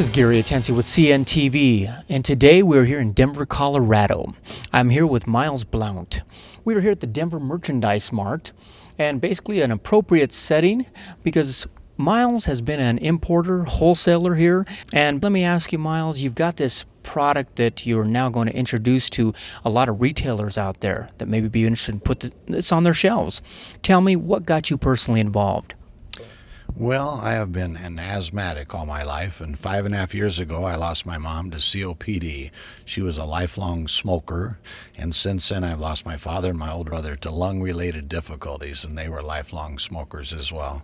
This is Gary Atensi with CNTV, and today we're here in Denver, Colorado. I'm here with Miles Blount. We are here at the Denver Merchandise Mart, and basically an appropriate setting because Miles has been an importer, wholesaler here. And let me ask you, Miles, you've got this product that you're now going to introduce to a lot of retailers out there that maybe be interested in put this on their shelves. Tell me, what got you personally involved? Well, I have been an asthmatic all my life, and 5.5 years ago I lost my mom to COPD. She was a lifelong smoker, and since then I've lost my father and my older brother to lung-related difficulties, and they were lifelong smokers as well.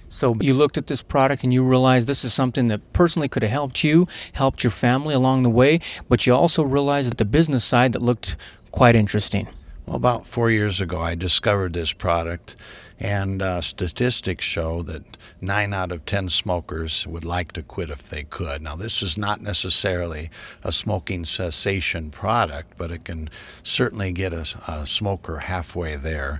So you looked at this product and you realized this is something that personally could have helped you, helped your family along the way, but you also realized that the business side that looked quite interesting. Well, about 4 years ago, I discovered this product, and statistics show that 9 out of 10 smokers would like to quit if they could. Now, this is not necessarily a smoking cessation product, but it can certainly get a smoker halfway there.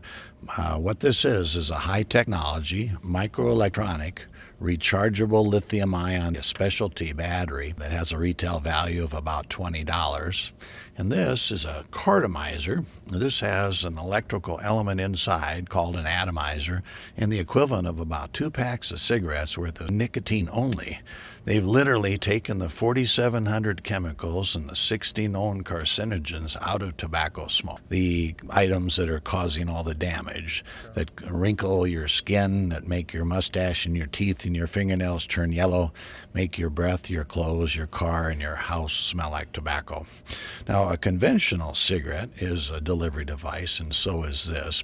What this is a high-technology, microelectronic, rechargeable lithium-ion specialty battery that has a retail value of about $20. And this is a cartomizer. This has an electrical element inside called an atomizer and the equivalent of about 2 packs of cigarettes worth of nicotine only. They've literally taken the 4,700 chemicals and the 60 known carcinogens out of tobacco smoke. The items that are causing all the damage, that wrinkle your skin, that make your mustache and your teeth and your fingernails turn yellow, make your breath, your clothes, your car, and your house smell like tobacco. Now, a conventional cigarette is a delivery device, and so is this.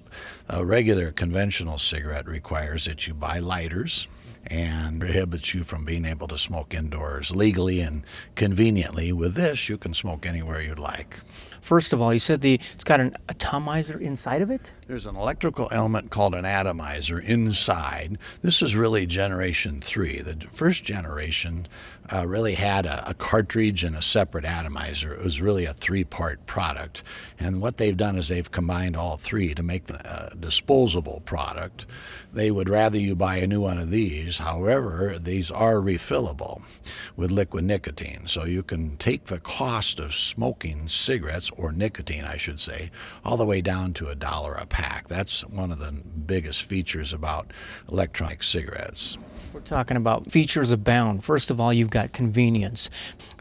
A regular conventional cigarette requires that you buy lighters and prohibits you from being able to smoke indoors legally and conveniently. With this, you can smoke anywhere you'd like. First of all, you said it's got an atomizer inside of it? There's an electrical element called an atomizer inside. This is really generation 3. The first generation really had a cartridge and a separate atomizer. It was really a 3-part product. And what they've done is they've combined all 3 to make a disposable product. They would rather you buy a new one of these. However, these are refillable with liquid nicotine. So you can take the cost of smoking cigarettes, or nicotine I should say, all the way down to $1 a pack. That's one of the biggest features about electronic cigarettes. We're talking about features abound. First of all, you've got convenience.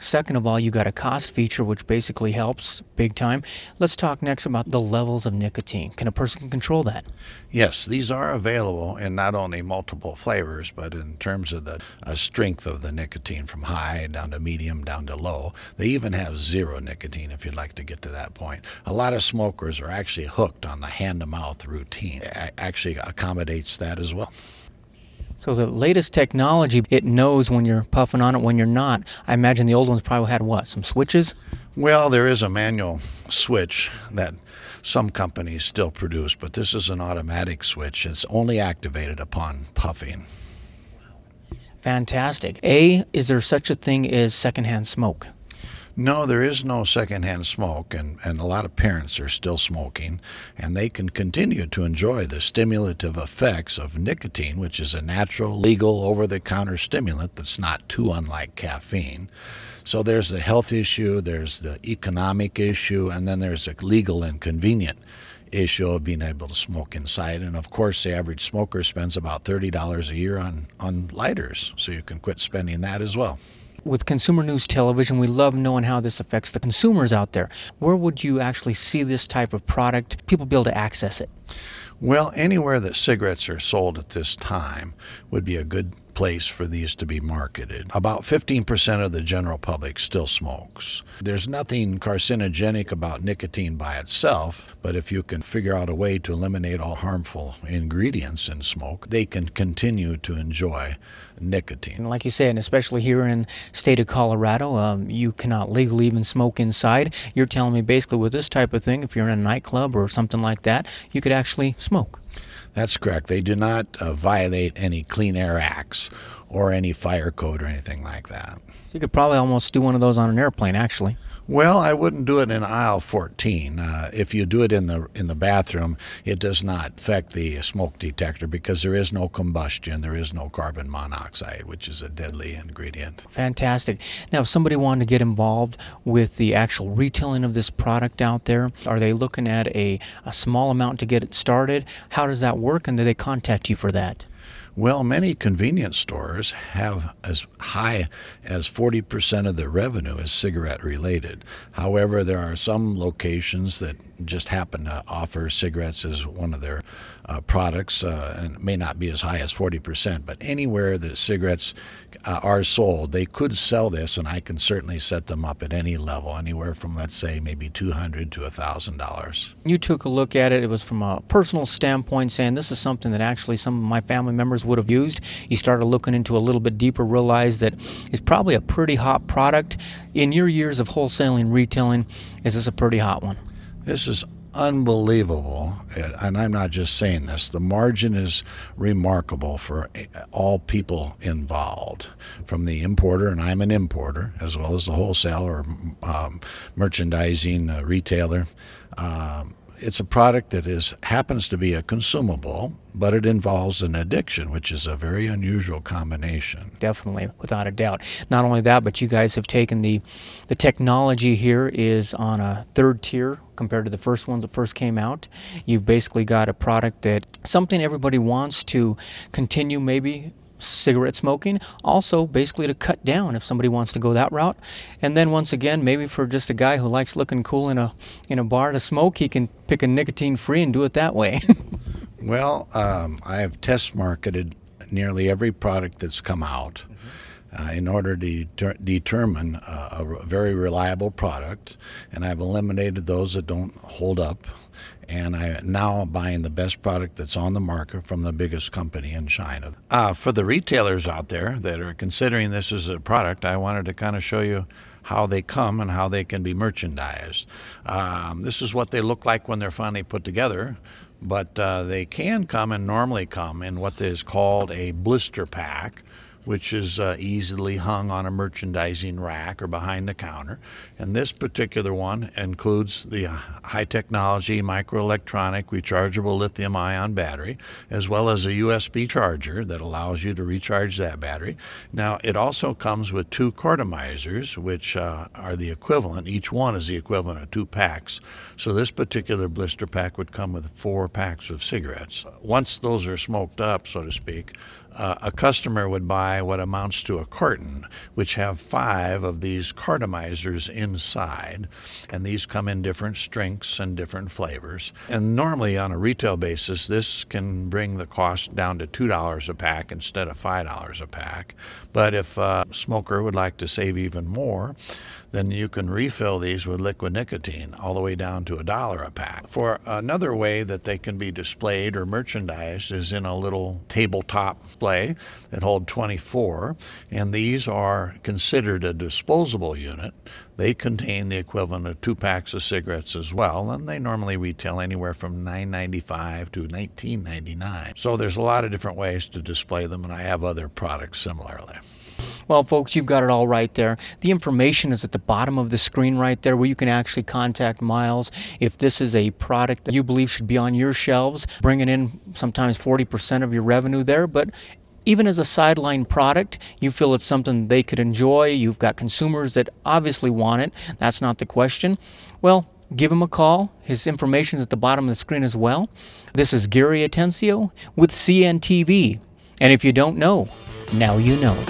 Second of all, you've got a cost feature, which basically helps big time. Let's talk next about the levels of nicotine. Can a person control that? Yes, these are available in not only multiple flavors, but in terms of the strength of the nicotine, from high down to medium down to low. They even have 0 nicotine if you'd like to get to that point. A lot of smokers are actually hooked on the hand-to-mouth routine. It actually accommodates that as well. So the latest technology, it knows when you're puffing on it, when you're not. I imagine the old ones probably had what, some switches? Well, there is a manual switch that some companies still produce, but this is an automatic switch. It's only activated upon puffing. Fantastic. Is there such a thing as secondhand smoke? No, there is no secondhand smoke, and a lot of parents are still smoking, and they can continue to enjoy the stimulative effects of nicotine, which is a natural, legal, over-the-counter stimulant that's not too unlike caffeine. So there's the health issue, there's the economic issue, and then there's a legal and convenient issue of being able to smoke inside. And of course, the average smoker spends about $30 a year on lighters, so you can quit spending that as well. With Consumer News Television, we love knowing how this affects the consumers out there. Where would you actually see this type of product, people be able to access it? Well, anywhere that cigarettes are sold at this time would be a good place for these to be marketed. About 15% of the general public still smokes. There's nothing carcinogenic about nicotine by itself, but if you can figure out a way to eliminate all harmful ingredients in smoke, they can continue to enjoy nicotine. And like you said, and especially here in the state of Colorado, you cannot legally even smoke inside. You're telling me basically with this type of thing, if you're in a nightclub or something like that, you could actually smoke. That's correct. They do not violate any Clean Air Acts or any fire code or anything like that. So you could probably almost do one of those on an airplane, actually. Well, I wouldn't do it in aisle 14. If you do it in the bathroom, it does not affect the smoke detector because there is no combustion, there is no carbon monoxide, which is a deadly ingredient. Fantastic. Now, if somebody wanted to get involved with the actual retailing of this product out there, are they looking at a small amount to get it started? How does that work, and do they contact you for that? Well, many convenience stores have as high as 40% of their revenue is cigarette related. However, there are some locations that just happen to offer cigarettes as one of their products, and it may not be as high as 40%, but anywhere that cigarettes are sold, they could sell this, and I can certainly set them up at any level, anywhere from, let's say, maybe $200 to $1,000. You took a look at it. It was from a personal standpoint, saying this is something that actually some of my family members would have used. You started looking into a little bit deeper, realized that it's probably a pretty hot product. In your years of wholesaling, retailing, is this a pretty hot one? This is unbelievable, and I'm not just saying this. The margin is remarkable for all people involved, from the importer, and I'm an importer, as well as the wholesaler, merchandising retailer. It's a product that happens to be a consumable, but it involves an addiction, which is a very unusual combination. Definitely, without a doubt. Not only that, but you guys have taken the technology here is on a third tier compared to the first ones that first came out. You've basically got a product that something everybody wants to continue maybe cigarette smoking, also basically to cut down if somebody wants to go that route. And then once again, maybe for just a guy who likes looking cool in a bar to smoke, he can pick a nicotine free and do it that way. Well, I have test marketed nearly every product that's come out in order to determine a very reliable product, and I've eliminated those that don't hold up. And I'm now buying the best product that's on the market from the biggest company in China. For the retailers out there that are considering this as a product, I wanted to kind of show you how they come and how they can be merchandised. This is what they look like when they're finally put together, but they can come and normally come in what is called a blister pack, which is easily hung on a merchandising rack or behind the counter. And this particular one includes the high technology microelectronic rechargeable lithium ion battery, as well as a USB charger that allows you to recharge that battery. Now, it also comes with 2 cartomizers, which are the equivalent. Each one is the equivalent of 2 packs. So this particular blister pack would come with 4 packs of cigarettes. Once those are smoked up, so to speak, a customer would buy what amounts to a carton, which have 5 of these cartomizers inside, and these come in different strengths and different flavors. And normally on a retail basis, this can bring the cost down to $2 a pack instead of $5 a pack. But if a smoker would like to save even more, then you can refill these with liquid nicotine all the way down to $1 a pack. For another way that they can be displayed or merchandised is in a little tabletop display that hold 24, and these are considered a disposable unit. They contain the equivalent of 2 packs of cigarettes as well, and they normally retail anywhere from $9.95 to $19.99. So there's a lot of different ways to display them, and I have other products similarly. Well, folks, you've got it all right there. The information is at the bottom of the screen right there, where you can actually contact Miles if this is a product that you believe should be on your shelves, bringing in sometimes 40% of your revenue there. But even as a sideline product, you feel it's something they could enjoy. You've got consumers that obviously want it. That's not the question. Well, give him a call. His information is at the bottom of the screen as well. This is Gary Atencio with CNTV. And if you don't know, now you know.